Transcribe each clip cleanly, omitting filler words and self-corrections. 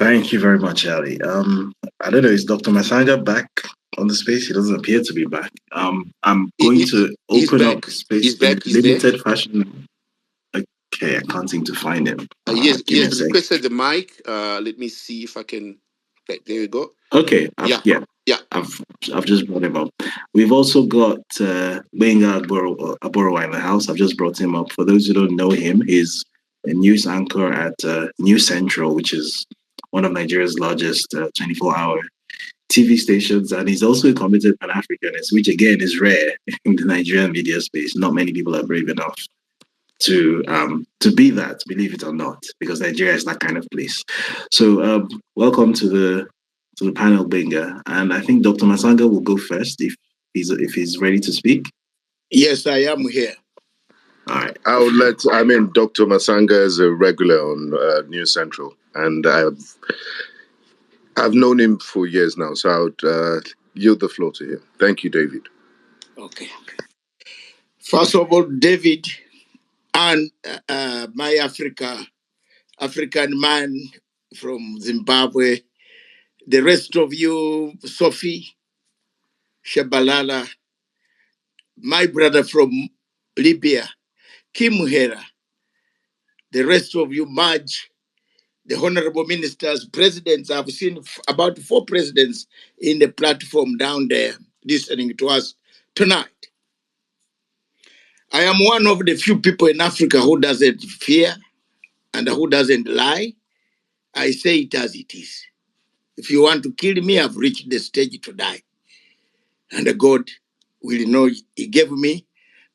Thank you very much, Ali. I don't know, is Dr. Masanga back on the space? He doesn't appear to be back. I'm He, going he, to he's open up back. the space He's in a back. He's there. limited fashion. Okay, I can't seem to find him. He Give me has a sec. requested the mic. Let me see if I can. Right, there you go. Okay, Yeah, yeah, yeah. I've just brought him up. We've also got Benga Aboro in the house. I've just brought him up. For those who don't know him, he's a news anchor at News Central, which is one of Nigeria's largest 24-hour TV stations, and he's also a committed Pan-Africanist, which again is rare in the Nigerian media space. Not many people are brave enough to be that, believe it or not, because Nigeria is that kind of place. So welcome to the panel, Benga, and I think Dr. Masanga will go first if he's ready to speak. Yes, I am here. All right. Dr. Masanga is a regular on News Central, and I've known him for years now, so I would yield the floor to him. Thank you, David. Okay. First of all, David and my African man from Zimbabwe, the rest of you, Sophie, Shabalala, my brother from Libya, Kim Muhera, the rest of you, Marge, the honorable ministers, presidents. I've seen about 4 presidents in the platform down there listening to us tonight. I am one of the few people in Africa who doesn't fear and who doesn't lie. I say it as it is. If you want to kill me, I've reached the stage to die. And God will know He gave me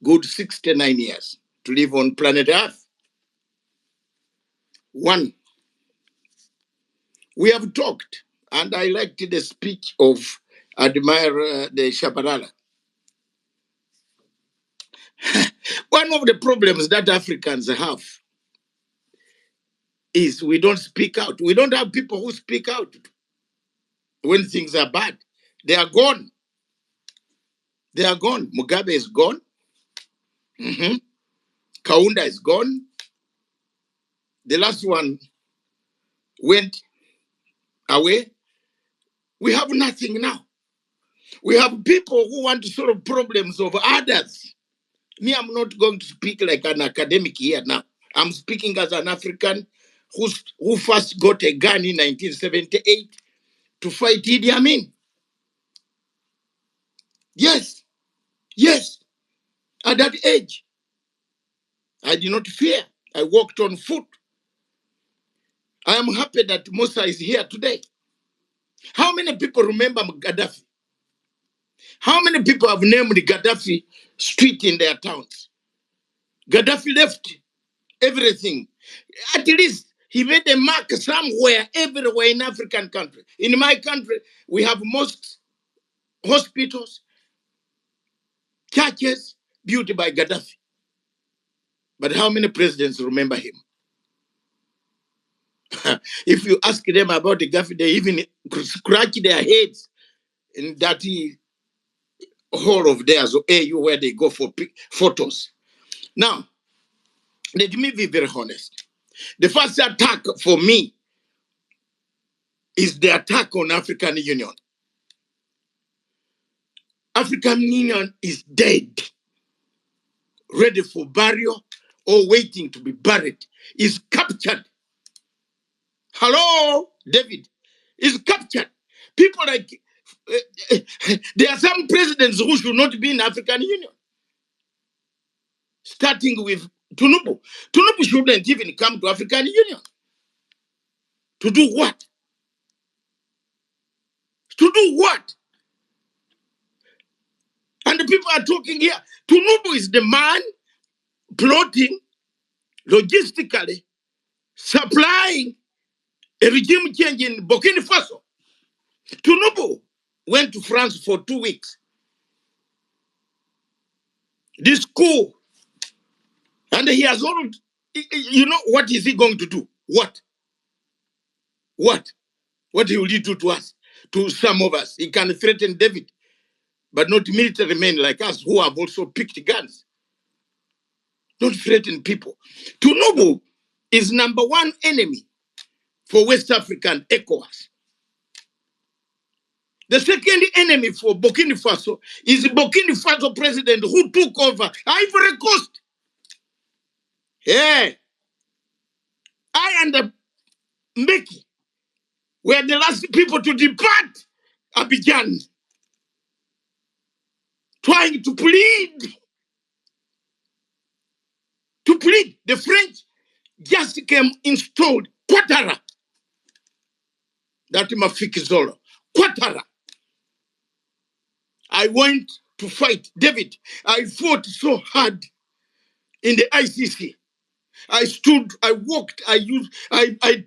good 69 years to live on planet Earth. One, we have talked, and I liked the speech of Admiral the Shabalala. One of the problems that Africans have is we don't speak out. We don't have people who speak out when things are bad. They are gone. They are gone. Mugabe is gone. Kaunda is gone. The last one went away. We have nothing now. We have people who want to solve problems of others. Me, I'm not going to speak like an academic here now. I'm speaking as an African who first got a gun in 1978 to fight Idi Amin. Yes, yes. At that age, I did not fear. I walked on foot. I am happy that Moussa is here today. How many people remember Gaddafi? How many people have named Gaddafi street in their towns? Gaddafi left everything. At least he made a mark somewhere, everywhere in African country. In my country, we have mosques, hospitals, churches built by Gaddafi. But how many presidents remember him? If you ask them about the Gaddafi, they even scratch their heads in that hall of theirs, or AU, where they go for photos. Now, let me be very honest. The first attack for me is the attack on African Union. African Union is dead, ready for burial or waiting to be buried. Is captured. Hello, David. Is captured. People like there are some presidents who should not be in African Union. Starting with Tinubu. Tinubu shouldn't even come to African Union. To do what? To do what? And the people are talking here. Tinubu is the man plotting, logistically, supplying a regime change in Burkina Faso. Tinubu went to France for 2 weeks. This coup. And he has already, you know, what is he going to do? What? What? What he will do to us? To some of us. He can threaten David, but not military men like us who have also picked guns. Don't threaten people. Tinubu is number one enemy for West African ECOWAS. The second enemy for Burkina Faso is the Burkina Faso president who took over Ivory Coast. Yeah. I and Mbeki were the last people to depart Abidjan, trying to plead. The French just came installed Ouattara. That Mafiki Zolo. Ouattara. I went to fight David. I fought so hard in the ICC. I stood, I walked, I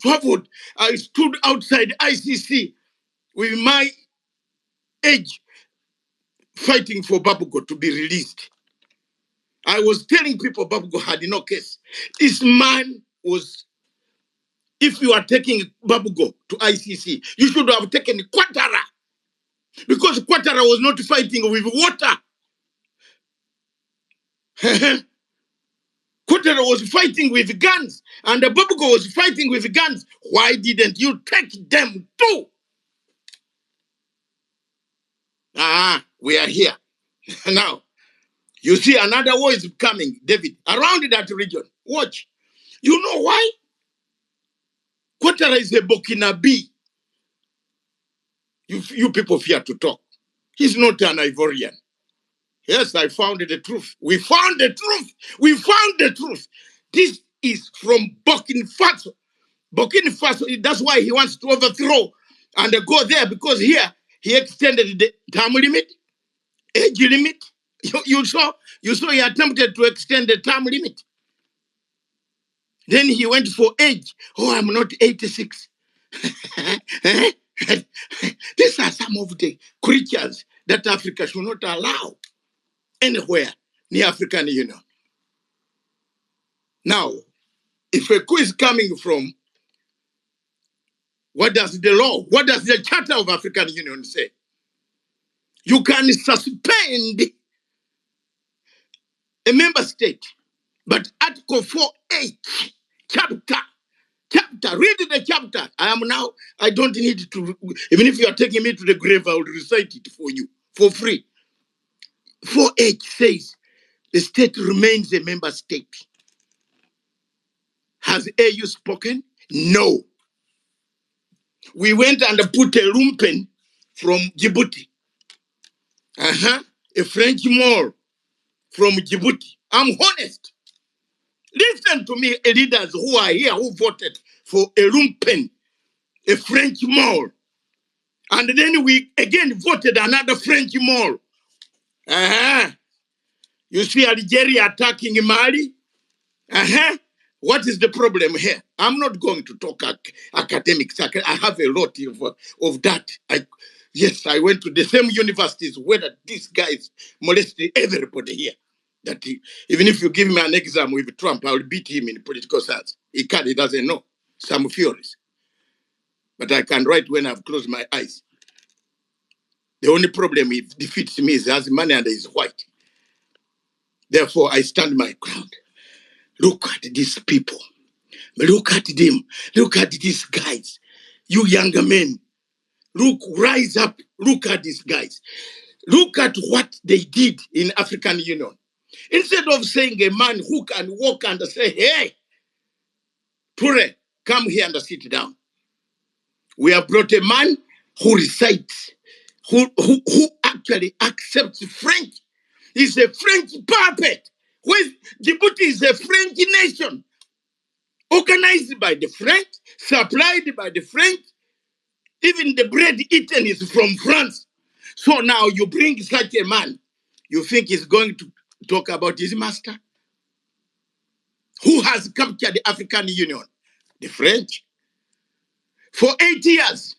traveled. I stood outside ICC with my age fighting for Babugo to be released. I was telling people Babugo had no case. This man was, if you are taking Babugo to ICC, you should have taken Ouattara, because Ouattara was not fighting with water. Ouattara was fighting with guns, and the Babugo was fighting with guns. Why didn't you take them too? We are here. Now, you see another war is coming, David, around that region. Watch. You know why? Ouattara is a Burkinabe. You people fear to talk. He's not an Ivorian. Yes, I found the truth. We found the truth. We found the truth. This is from Burkina Faso. Burkina Faso, that's why he wants to overthrow and go there, because here he extended the term limit, age limit. You saw he attempted to extend the term limit. Then he went for age. Oh, I'm not 86. These are some of the creatures that Africa should not allow anywhere near African Union. Now, if a coup is coming from, what does the law, what does the Charter of African Union say? You can suspend a member state, but Article 4H, chapter, read the chapter. I don't need to, even if you are taking me to the grave, I will recite it for you for free. 4H says the state remains a member state. Has AU spoken? No. We went and put a lumpen from Djibouti. A French mall from Djibouti. I'm honest. Listen to me, leaders who are here who voted for a lumpen, a French mall. And then we again voted another French mall. You see Algeria attacking Mali? What is the problem here? I'm not going to talk academics. I have a lot of that. Yes, I went to the same universities where these guys molested everybody here. Even if you give me an exam with Trump, I will beat him in political science. He doesn't know. Some theories. But I can write when I've closed my eyes. The only problem he defeats me is he has money and he's white. Therefore, I stand my ground. Look at these people. Look at them. Look at these guys. You younger men. Look, rise up. Look at these guys. Look at what they did in African Union. Instead of saying a man who can walk and say, hey, Traoré, come here and sit down. We have brought a man who recites, who actually accepts French. He's a French puppet. Djibouti is a French nation. Organized by the French, supplied by the French. Even the bread eaten is from France. So now you bring such a man, you think he's going to talk about his master? Who has captured the African Union? The French. For 8 years,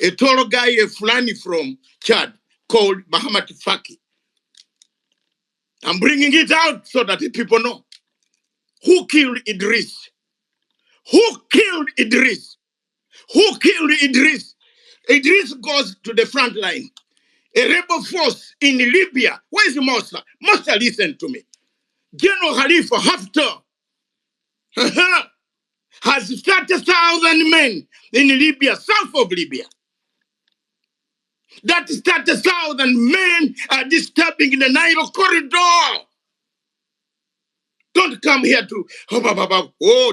a tall guy, a Fulani from Chad, called Mahamat Faki. I'm bringing it out so that the people know. Who killed Idris? Who killed Idris? Who killed Idris? Idris goes to the front line. A rebel force in Libya. Where is Moussa? Moussa, listen to me. General Khalifa Haftar. has 30,000 men in Libya, south of Libya. That 30,000 men are disturbing the Nile corridor. Don't come here to,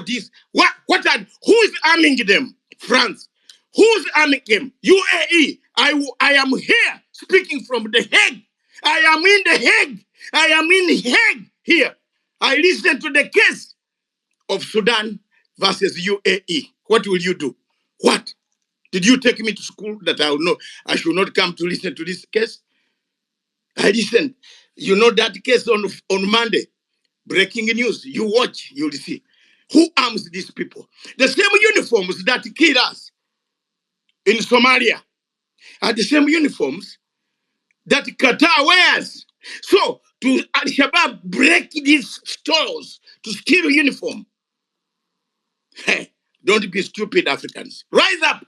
this. Who is arming them? France. Who's arming them? UAE. I am here speaking from The Hague. I am in The Hague. I am in Hague here. I listen to the case of Sudan versus UAE. What will you do? What? Did you take me to school that I will know I should not come to listen to this case? I listened. You know that case on Monday. Breaking news. You watch, you'll see. Who arms these people? The same uniforms that killed us in Somalia are the same uniforms that Qatar wears. So, to Al-Shabaab break these stores to steal uniform. Hey, don't be stupid, Africans. Rise up.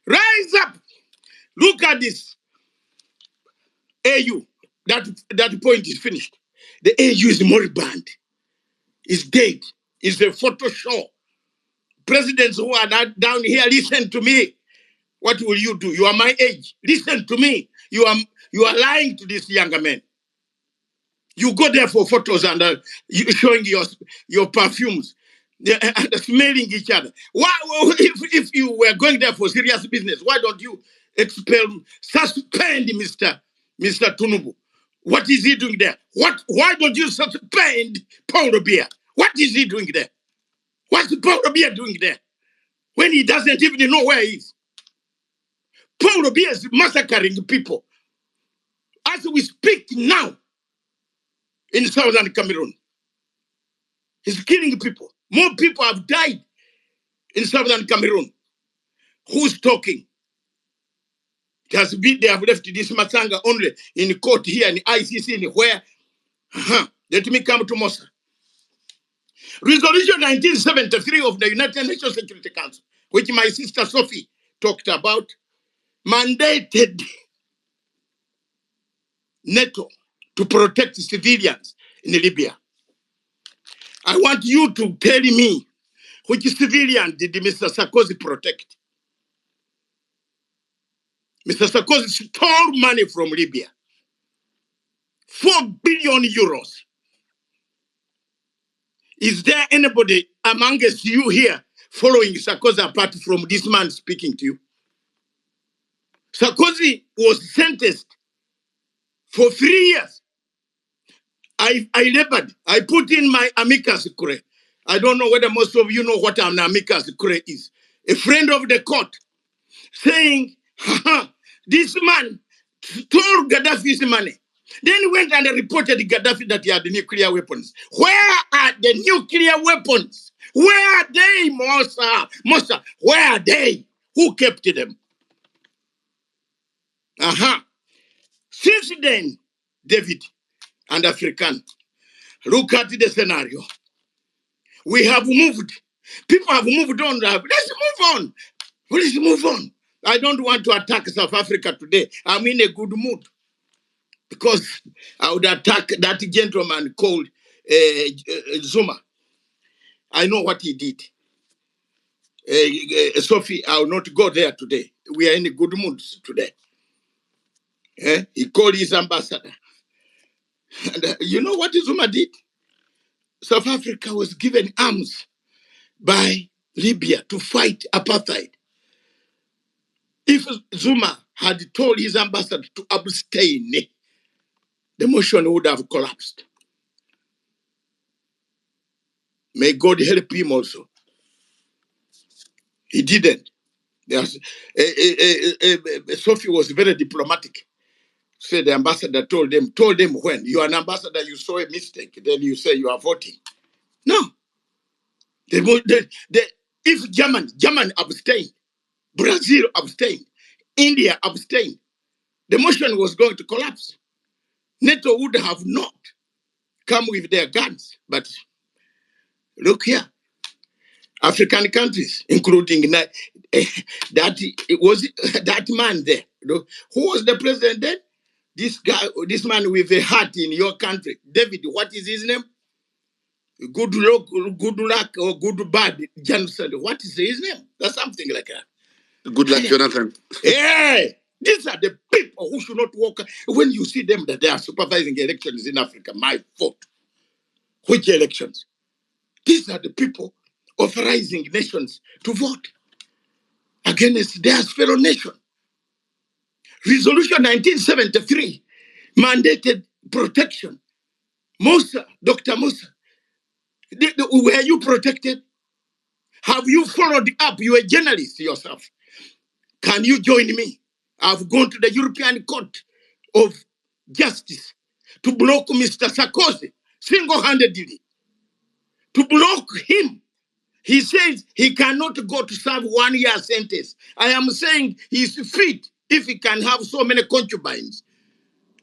Rise up. Look at this. AU. That point is finished. The AU is moribund. Is dead. It's a photo show. Presidents who are not down here, listen to me. What will you do? You are my age. Listen to me. You are lying to this younger man. You go there for photos and you showing your perfumes and smelling each other. Why, if you were going there for serious business, why don't you suspend Mr. Tunubu? What is he doing there? Why don't you suspend Paul Biya? What is he doing there? What's Paul Biya doing there? When he doesn't even know where he is. Paul Biya is massacring people. As we speak now in southern Cameroon, he's killing people. More people have died in southern Cameroon. Who's talking? It has been, they have left this Masanga only in court here in ICC, in where? Let me come to Moussa. Resolution 1973 of the United Nations Security Council, which my sister Sophie talked about, mandated NATO to protect civilians in Libya. I want you to tell me which civilian did Mr. Sarkozy protect? Mr. Sarkozy stole money from Libya. 4 billion euros. Is there anybody amongst you here following Sarkozy apart from this man speaking to you? Sarkozy was sentenced for 3 years. I labored. I put in my amicus curiae. I don't know whether most of you know what an amicus curiae is. A friend of the court saying, this man stole Gaddafi's money. Then he went and reported Gaddafi that he had nuclear weapons. Where are the nuclear weapons? Where are they, Moussa? Where are they? Who kept them? Since then, David and African, look at the scenario. We have moved. People have moved on. Let's move on. Let's move on. I don't want to attack South Africa today. I'm in a good mood. Because I would attack that gentleman called Zuma. I know what he did. Sophie, I will not go there today. We are in a good mood today. He called his ambassador. And you know what Zuma did? South Africa was given arms by Libya to fight apartheid. If Zuma had told his ambassador to abstain, the motion would have collapsed. May God help him also. He didn't. Sophie was very diplomatic. Said the ambassador told them when you're an ambassador, you saw a mistake, then you say you are voting. No. If German abstained, Brazil abstained, India abstained, the motion was going to collapse. NATO would have not come with their guns. But look here, African countries, including that man there. Who was the president then? This man with a hat in your country. David, what is his name? Good luck, or good bad Johnson. What is his name? That's something like that. Good luck, Jonathan. Hey, these are the people who should not walk. When you see them that they are supervising elections in Africa, my fault. Which elections? These are the people authorizing nations to vote against their fellow nation. Resolution 1973 mandated protection. Dr. Moussa, were you protected? Have you followed up? You are a journalist yourself. Can you join me? I've gone to the European Court of Justice to block Mr. Sarkozy single-handedly. To block him. He says he cannot go to serve 1 year sentence. I am saying he's fit if he can have so many concubines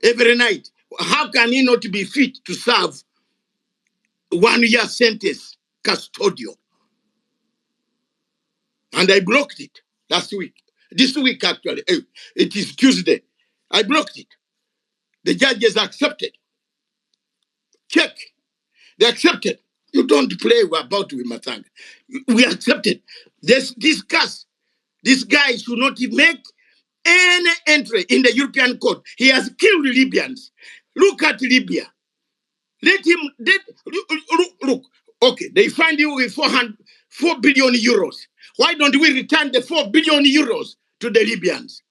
every night. How can he not be fit to serve 1 year sentence custodial? And I blocked it last week. This week, actually. It is Tuesday. I blocked it. The judges accepted. Check. They accepted. You don't play about with Matanga. We accepted. Let's discuss. This guy should not make any entry in the European court. He has killed Libyans. Look at Libya. Let him, look. Okay, they find you with 4 billion euros. Why don't we return the 4 billion euros to the Libyans?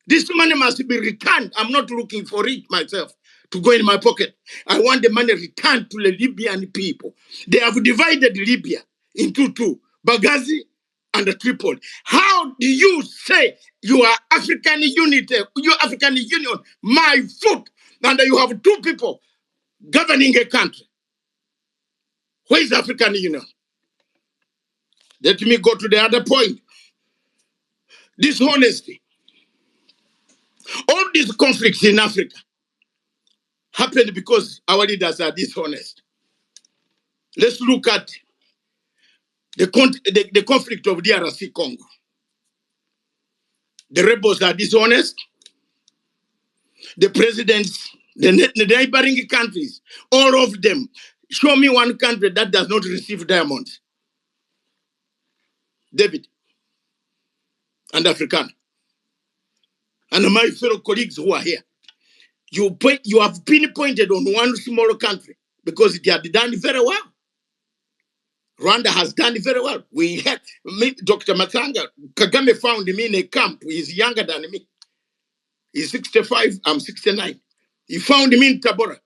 This money must be returned. I'm not looking for it myself to go in my pocket. I want the money returned to the Libyan people. They have divided Libya into two, Benghazi and Tripoli. How do you say you are African unity, you African Union, my foot, and you have two people governing a country? Where is African Union? Let me go to the other point. Dishonesty. All these conflicts in Africa happened because our leaders are dishonest. Let's look at the conflict of DRC Congo. The rebels are dishonest. The presidents, the neighboring countries, all of them. Show me one country that does not receive diamonds. David and African. And my fellow colleagues who are here. You have pinpointed on one small country because it had done very well. Rwanda has done very well. We had Dr. Matanga. Kagame found me in a camp. He's younger than me. He's 65, I'm 69. He found me in Tabora.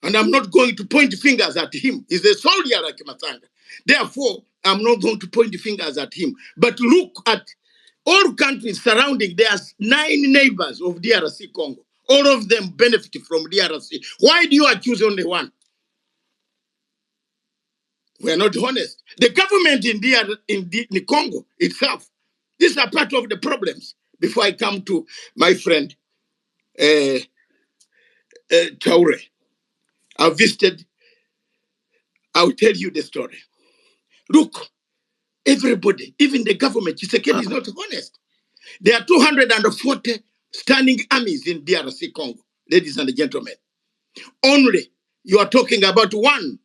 And I'm not going to point fingers at him. He's a soldier like Matanga. Therefore, I'm not going to point fingers at him. But look at all countries surrounding. There's 9 neighbors of DRC Congo. All of them benefit from DRC. Why do you choose only one? We are not honest. The government in Congo itself, these are part of the problems. Before I come to my friend Traoré, I visited, I'll tell you the story. Look, everybody, even the government, Tshisekedi is not honest. There are 240 standing armies in DRC Congo, ladies and gentlemen. Only you are talking about one.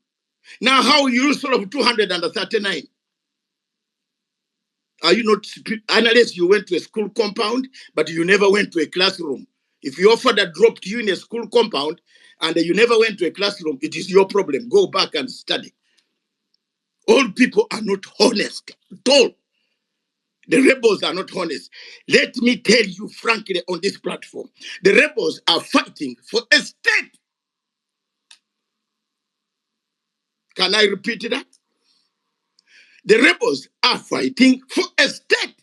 Now, how you solve 239? Are you not, unless you went to a school compound, but you never went to a classroom? If your father dropped you in a school compound and you never went to a classroom, it is your problem. Go back and study. All people are not honest at all. The rebels are not honest. Let me tell you frankly on this platform, the rebels are fighting for a state. Can I repeat that? The rebels are fighting for a state.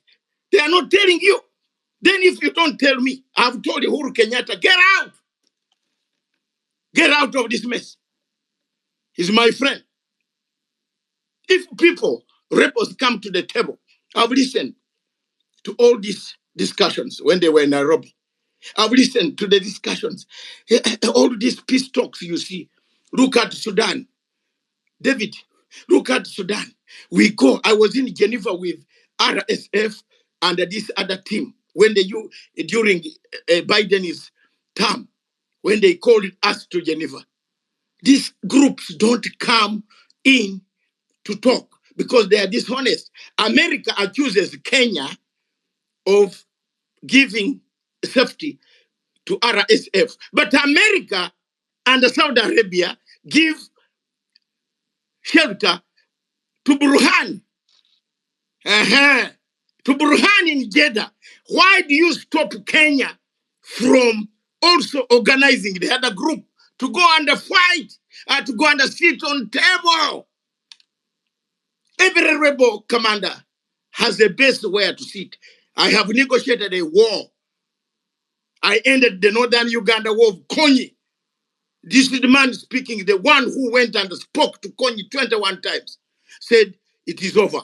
They are not telling you. Then if you don't tell me, I've told Uhuru Kenyatta, get out. Get out of this mess. He's my friend. If people, rebels come to the table, I've listened to all these discussions when they were in Nairobi. I've listened to the discussions. All these peace talks you see. Look at Sudan. David, look at Sudan. We go. I was in Geneva with RSF and this other team when during Biden's term, when they called us to Geneva. These groups don't come in to talk because they are dishonest. America accuses Kenya of giving safety to RSF, but America and Saudi Arabia give shelter to Burhan. To Burhan in Jeddah. Why do you stop Kenya from also organizing the other group to go and fight, to go and sit on table? Every rebel commander has a base where to sit. I have negotiated a war. I ended the Northern Uganda War of Konyi. This is the man speaking, the one who went and spoke to Konyi 21 times, said, it is over.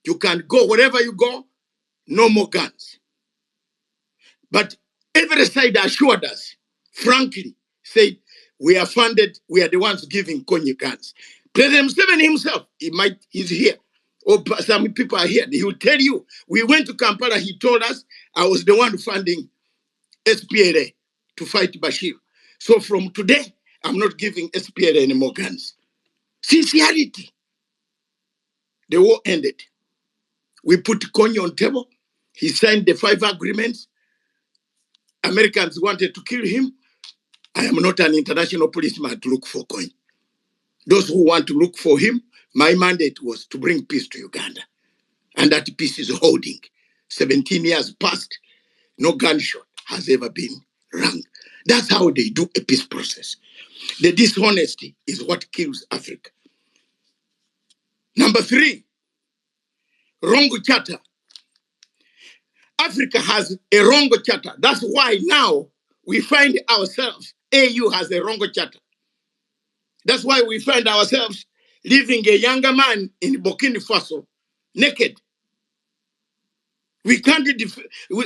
You can go wherever you go, no more guns. But every side assured us, frankly, said, we are funded, we are the ones giving Konyi guns. President Museveni himself, he's here, or some people are here, he will tell you, we went to Kampala, he told us, I was the one funding SPLA to fight Bashir. So from today, I'm not giving SPLA any more guns. Sincerity. The war ended. We put Konyi on table. He signed the 5 agreements. Americans wanted to kill him. I am not an international policeman to look for Konyi. Those who want to look for him, my mandate was to bring peace to Uganda. And that peace is holding. 17 years passed, no gunshot has ever been rung. That's how they do a peace process. The dishonesty is what kills Africa. Number 3, wrong charter. Africa has a wrong charter. That's why now we find ourselves, AU has a wrong charter. That's why we find ourselves leaving a younger man in Burkina Faso naked. We can't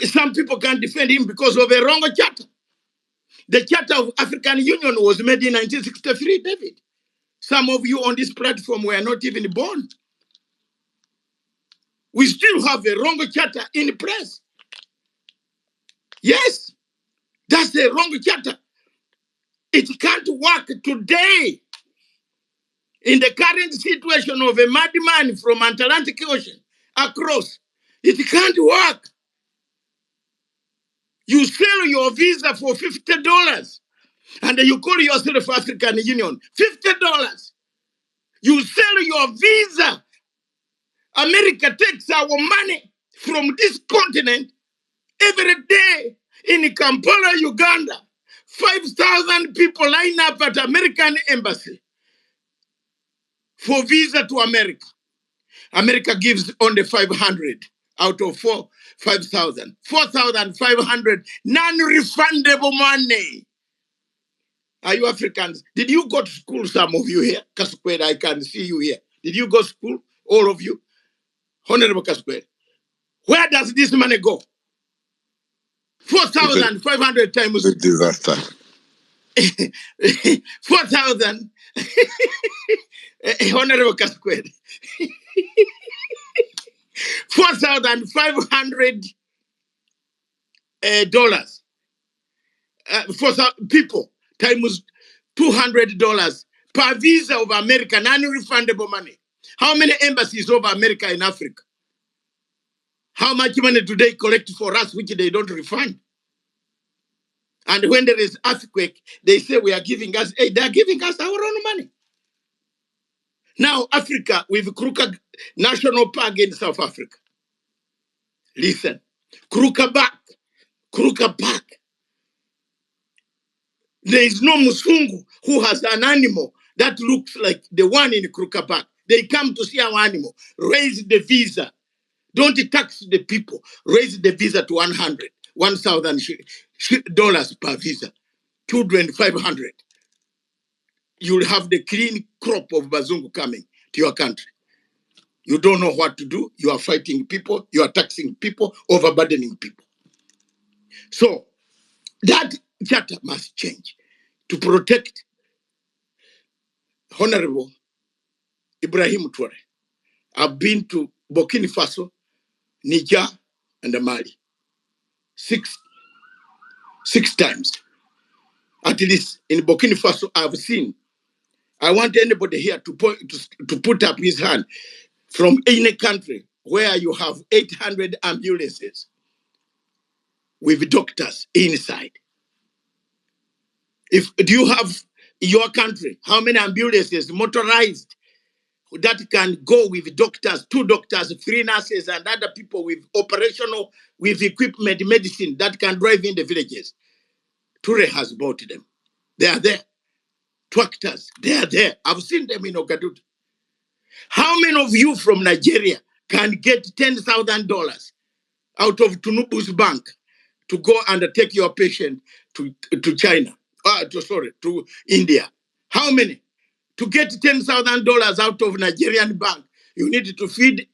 some people can't defend him because of a wrong charter. The Charter of African Union was made in 1963, David. Some of you on this platform were not even born. We still have a wrong charter in place. Yes, that's the wrong charter. It can't work today. In the current situation of a madman from Atlantic Ocean across, it can't work. You sell your visa for $50 and you call yourself African Union. $50. You sell your visa. America takes our money from this continent every day in Kampala, Uganda. 5,000 people line up at American embassy for visa to America. America gives only 500 out of 5,000. 4,500 non-refundable money. Are you Africans? Did you go to school, some of you here? Kaskwed, I can see you here. Did you go to school, all of you? Honorable Kaskwed. Where does this money go? 4,500 times. A disaster. 4,000. Honorable Kaskwed. 4,500 dollars for people times $200 per visa of America, non-refundable money. How many embassies of America in Africa? How much money do they collect for us, which they don't refund? And when there is earthquake, they say we are giving us aid. They are giving us our own money. Now, Africa, with Kruger National Park in South Africa. Listen, Kruger Park. There is no Musungu who has an animal that looks like the one in Kruger Park. They come to see our animal. Raise the visa. Don't tax the people. Raise the visa to $1,000 per visa. Children, 500. You'll have the clean crop of Bazungu coming to your country. You don't know what to do. You are fighting people. You are taxing people, overburdening people. So that charter must change to protect Honorable Ibrahim Traoré. I've been to Burkina Faso, Niger, and Mali. Six times. At least in Burkina Faso, I've seen I want anybody here to put up his hand from any country where you have 800 ambulances with doctors inside. Do you have your country, how many ambulances motorized that can go with doctors, 2 doctors, 3 nurses, and other people with operational, with equipment, medicine that can drive in the villages? Ture has bought them. They are there. Tractors, they are there. I've seen them in Ogadudu. How many of you from Nigeria can get $10,000 out of Tunubu's bank to go and take your patient to China? To India. How many? To get $10,000 out of Nigerian bank, you need to feed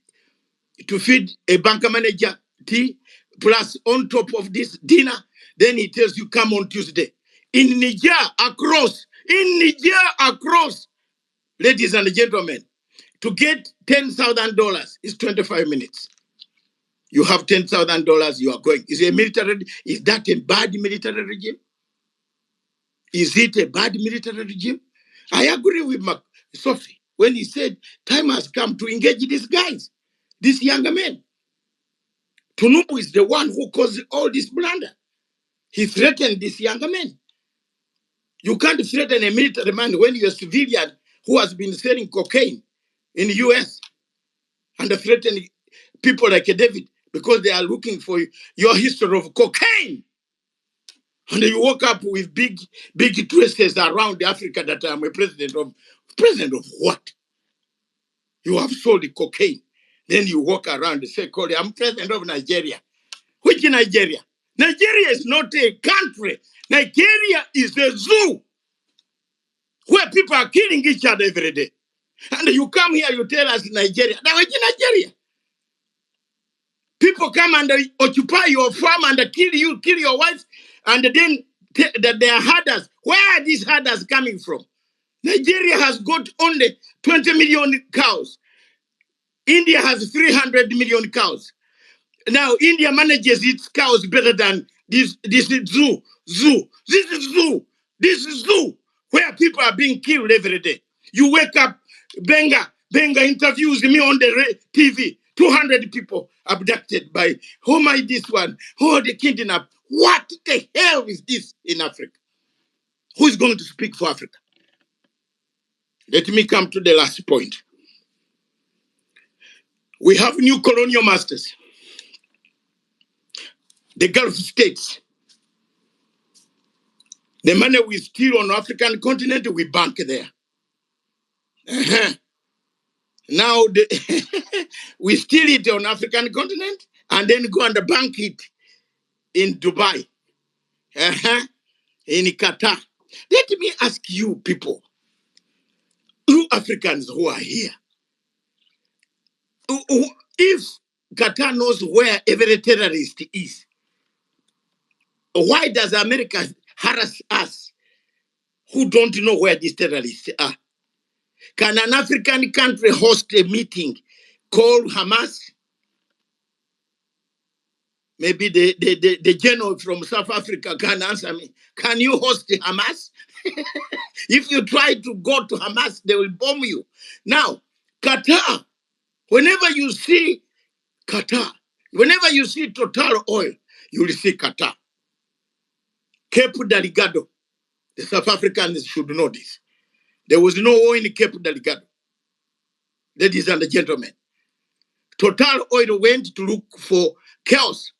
a bank manager tea, plus on top of this dinner. Then he tells you come on Tuesday. In Niger across, ladies and gentlemen, to get $10,000 is 25 minutes. You have $10,000, you are going. Is that a bad military regime? Is it a bad military regime? I agree with Sophie when he said time has come to engage these guys, these younger men. Tunubu is the one who caused all this blunder. He threatened these younger men. You can't threaten a military man when you're a civilian who has been selling cocaine in the US and threatening people like David because they are looking for your history of cocaine. And you woke up with big traces around Africa that I'm a president of. President of what? You have sold the cocaine. Then you walk around and say, I'm president of Nigeria. Which Nigeria? Nigeria is not a country. Nigeria is a zoo where people are killing each other every day. And you come here, you tell us Nigeria. Now, which Nigeria? People come and occupy your farm and kill you, kill your wife, and then that they are herders. Where are these herders coming from? Nigeria has got only 20 million cows. India has 300 million cows. Now, India manages its cows better than this zoo. This is zoo where people are being killed every day. You wake up, Benga interviews me on the TV. 200 people abducted by, this one? The kidnap. What the hell is this in Africa? Who is going to speak for Africa? Let me come to the last point. We have new colonial masters. The Gulf states. The money we steal on the African continent, we bank there. Now, we steal it on the African continent and then go and bank it in Dubai, in Qatar. Let me ask you people, you Africans who are here, if Qatar knows where every terrorist is, why does America harass us who don't know where these terrorists are? Can an African country host a meeting called Hamas? Maybe the general from South Africa can answer me. Can you host Hamas? If you try to go to Hamas, they will bomb you. Now, Qatar, whenever you see Qatar, whenever you see Total Oil, you will see Qatar. Cape Delgado, the South Africans should know this. There was no oil in Cape Delgado. Ladies and gentlemen, Total Oil went to look for chaos.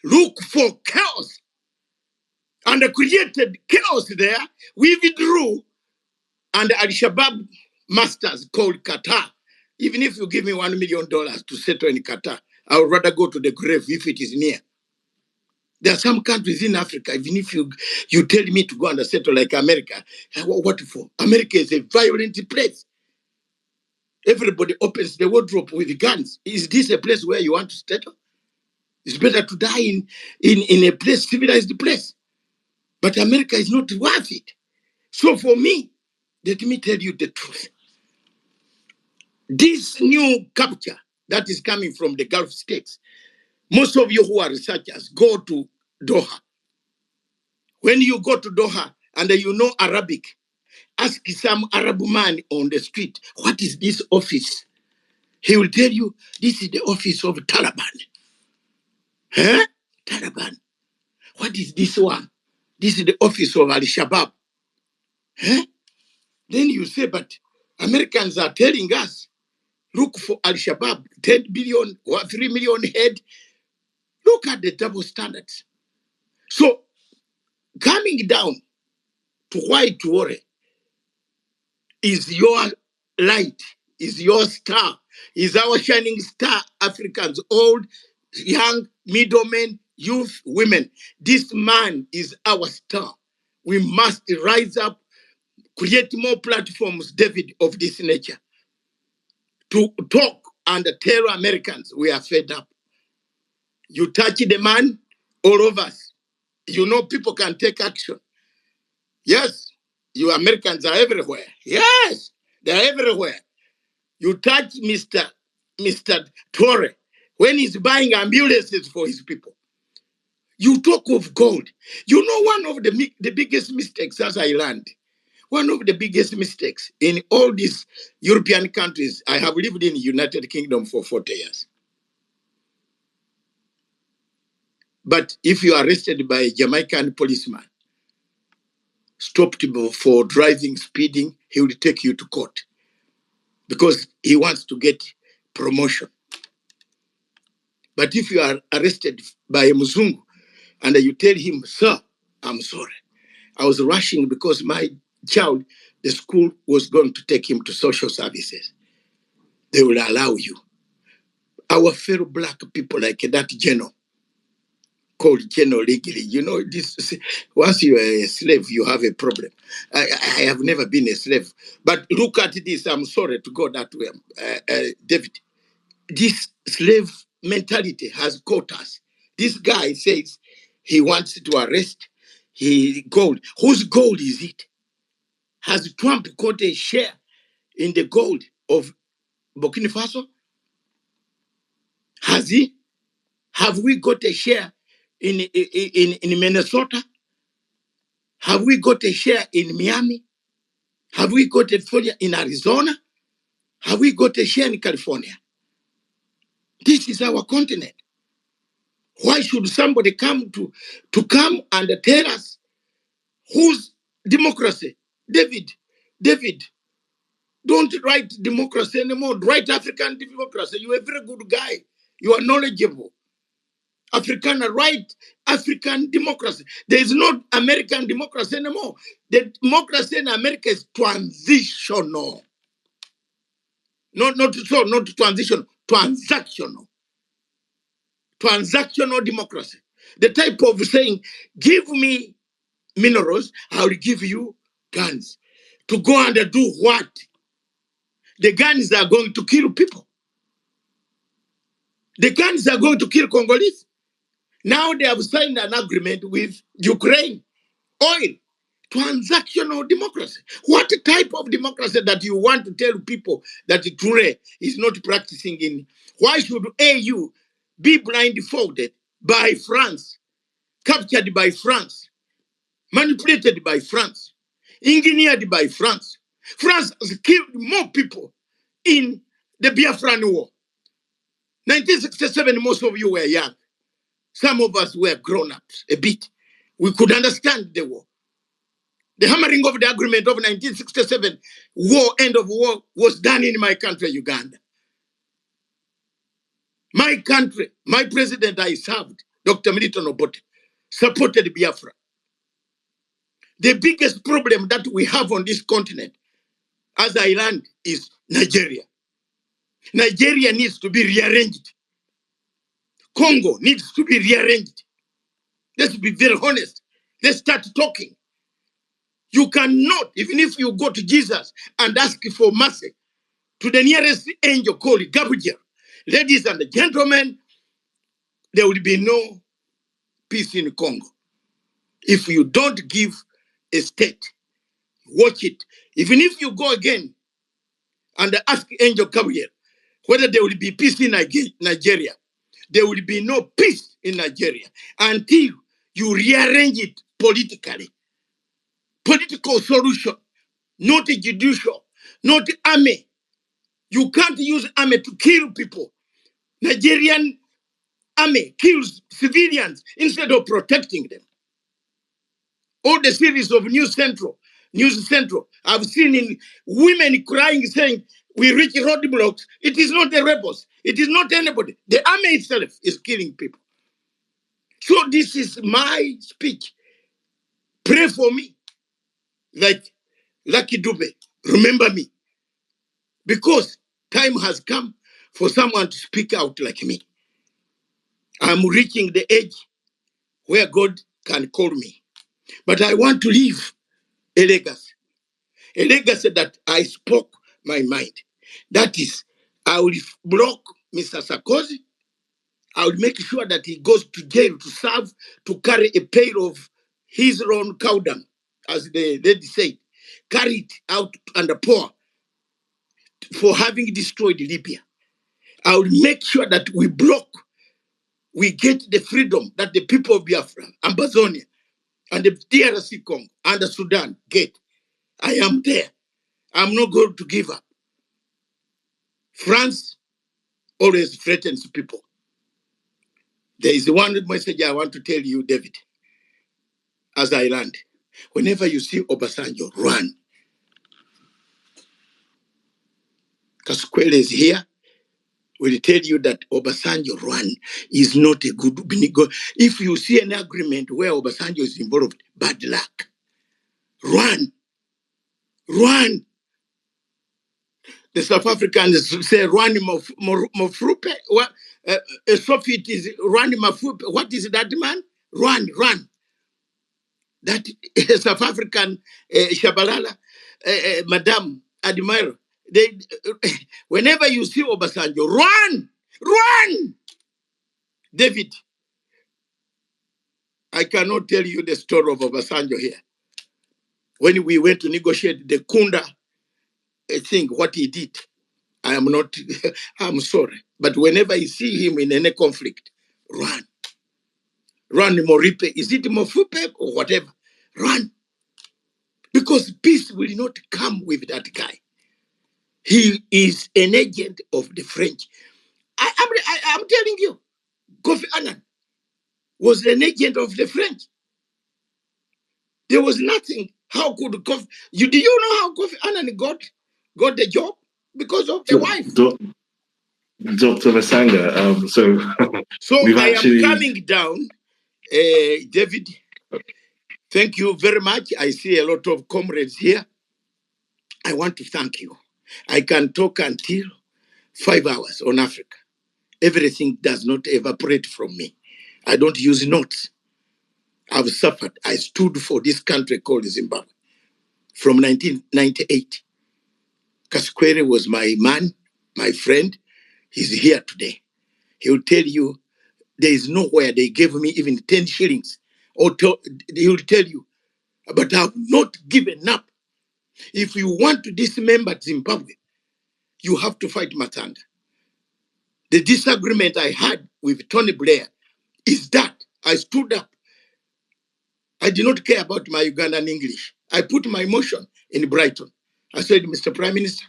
Look for chaos. And created chaos there. We withdrew. And Al-Shabaab masters called Qatar. Even if you give me $1 million to settle in Qatar, I would rather go to the grave if it is near. There are some countries in Africa, even if you tell me to go and settle like America, what for? America is a violent place. Everybody opens the wardrobe with guns. Is this a place where you want to settle? It's better to die in a place, civilized place. But America is not worth it. So for me, let me tell you the truth. This new capture that is coming from the Gulf states, most of you who are researchers, go to Doha. When you go to Doha and you know Arabic, Ask some Arab man on the street, what is this office? He will tell you, this is the office of Taliban. Huh? Taliban. What is this one? This is the office of Al-Shabaab. Huh? Then you say, but Americans are telling us, look for Al-Shabaab, 10 billion or 3 million head. Look at the double standards. So coming down to white Traoré is your light, is your star, is our shining star, Africans, old, young, middlemen, youth, women. This man is our star. We must rise up, create more platforms, David, of this nature, to talk and tell Americans we are fed up. You touch the man, all of us. You know people can take action. Yes, you Americans are everywhere. Yes, they're everywhere. You touch Mr. Traoré when he's buying ambulances for his people. You talk of gold. You know one of the biggest mistakes as I learned, one of the biggest mistakes in all these European countries, I have lived in the United Kingdom for 40 years. But if you are arrested by a Jamaican policeman, stopped for driving, speeding, he will take you to court because he wants to get promotion. But if you are arrested by a Mzungu and you tell him, sir, I'm sorry, I was rushing because my child, the school was going to take him to social services, they will allow you. Our fellow black people, like that general, called general legally, you know, this, once you are a slave, you have a problem. I have never been a slave. But look at this, I'm sorry to go that way, David. This slave mentality has caught us. This guy says he wants to arrest gold. Whose gold is it? Has Trump got a share in the gold of Burkina Faso? Has he? Have we got a share in Minnesota? Have we got a share in Miami? Have we got a share in Arizona? Have we got a share in California? This is our continent. Why should somebody come come and tell us whose democracy? David, don't write democracy anymore. Write African democracy. You're a very good guy. You are knowledgeable. Afrikaner, write African democracy. There is not American democracy anymore. The democracy in America is transitional. Not transition, transactional. Transactional democracy. The type of saying, give me minerals, I will give you guns. To go and do what? The guns are going to kill people. The guns are going to kill Congolese. Now they have signed an agreement with Ukraine. Oil. Transactional democracy. What type of democracy that you want to tell people that Traoré is not practicing in? Why should AU be blindfolded by France, captured by France, manipulated by France, engineered by France? France has killed more people in the Biafran War. 1967, most of you were young. Some of us were grown-ups a bit. We could understand the war. The hammering of the agreement of 1967 war, end of war, was done in my country, Uganda. My country, my president I served, Dr. Milton Obote, supported Biafra. The biggest problem that we have on this continent, as I learned, is Nigeria. Nigeria needs to be rearranged. Congo needs to be rearranged. Let's be very honest. Let's start talking. You cannot, even if you go to Jesus and ask for mercy, to the nearest angel called Gabriel, ladies and gentlemen, there will be no peace in Congo. If you don't give a state, watch it. Even if you go again and ask Angel Gabriel whether there will be peace in Nigeria, there will be no peace in Nigeria until you rearrange it politically. Political solution. not a judicial, not army. You can't use army to kill people. Nigerian army kills civilians instead of protecting them. All the series of News Central, I've seen in women crying, saying, we reach roadblocks. It is not the rebels. It is not anybody. The army itself is killing people. So this is my speech. Pray for me. Like Lucky Dube, remember me. Because time has come for someone to speak out like me. I'm reaching the age where God can call me. But I want to leave a legacy that I spoke my mind. That is, I will block Mr. Sarkozy. I will make sure that he goes to jail to serve, to carry a pail of his own cow dung, as the lady said, carry it out and pour for having destroyed Libya. I will make sure that we get the freedom that the people of Biafra, Amazonia, and the DRC Congo, and the Sudan get. I am there. I'm not going to give up. France always threatens people. There is one message I want to tell you, David, as I land. Whenever you see Obasanjo, run. Kaskwele is here. Will tell you that Obasanjo run is not a good. If you see an agreement where Obasanjo is involved, bad luck. Run. Run. The South Africans say run mafrupe. What? A Soviet is run mafrupe. What is that, man? Run, run. That South African Shabalala, Madam Admiral, they, whenever you see Obasanjo, run, run. David, I cannot tell you the story of Obasanjo here. When we went to negotiate the Kunda thing, what he did, I am not, I'm sorry. But whenever you see him in any conflict, run. Run, Moripe. Is it Mofupe or whatever? Run. Because peace will not come with that guy. He is an agent of the French. I'm telling you, Kofi Annan was an agent of the French. There was nothing. How could Kofi? Do you know how Kofi Annan got the job? Because of the wife. Dr. Masanga, So we've I actually... am coming down, David. Thank you very much. I see a lot of comrades here. I want to thank you. I can talk until 5 hours on Africa. Everything does not evaporate from me. I don't use notes. I've suffered. I stood for this country called Zimbabwe from 1998. Kaskwere was my man, my friend. He's here today. He'll tell you there is nowhere they gave me even 10 shillings. He'll tell you, but I've not given up. If you want to dismember Zimbabwe, you have to fight Matanga. The disagreement I had with Tony Blair is that I stood up. I did not care about my Ugandan English. I put my motion in Brighton. I said, Mr. Prime Minister,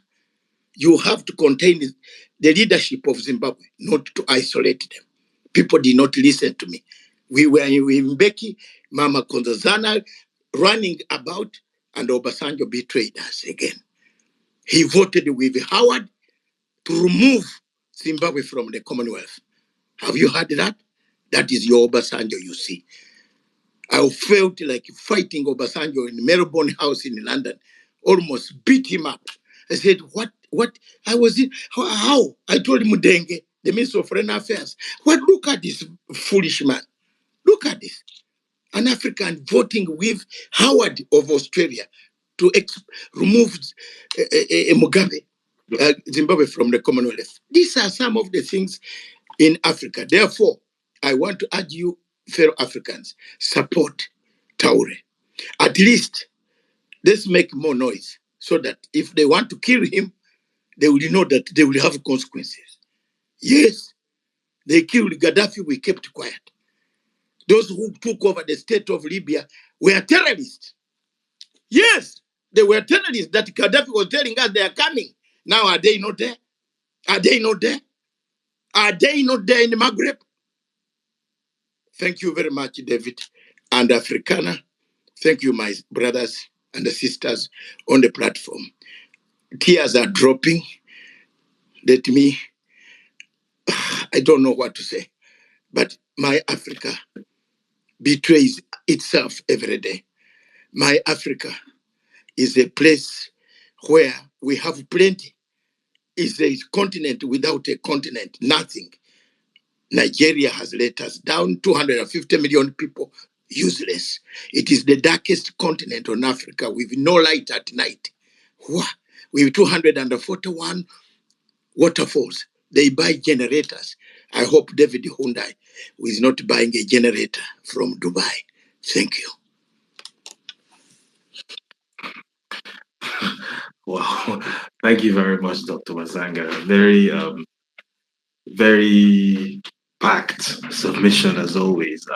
you have to contain the leadership of Zimbabwe, not to isolate them. People did not listen to me. We were in Mbeki, Mama Konzazana running about, and Obasanjo betrayed us again. He voted with Howard to remove Zimbabwe from the Commonwealth. Have you heard that? That is your Obasanjo, you see. I felt like fighting Obasanjo in Melbourne House in London, almost beat him up. I said, what? I was in, how? I told Mudenge, the Minister of Foreign Affairs, look at this foolish man. Look at this. An African voting with Howard of Australia to remove Mugabe, Zimbabwe from the Commonwealth. These are some of the things in Africa. Therefore, I want to urge you, fellow Africans, support Traoré. At least, let's make more noise so that if they want to kill him, they will know that they will have consequences. Yes, they killed Gaddafi, we kept quiet. Those who took over the state of Libya were terrorists. Yes, They were terrorists that Gaddafi was telling us they are coming. Now, are they not there? Are they not there? Are they not there in the Maghreb? Thank you very much, David and Africana. Thank you, my brothers and sisters on the platform. Tears are dropping. Let me, I don't know what to say, but my Africa betrays itself every day. My Africa is a place where we have plenty. It's a continent without a continent, nothing. Nigeria has let us down, 250 million people, useless. It is the darkest continent on Africa with no light at night. With 241 waterfalls, they buy generators. I hope David Hyundai is not buying a generator from Dubai. Thank you. Wow. Thank you very much, Dr. Masanga. Very very packed submission as always.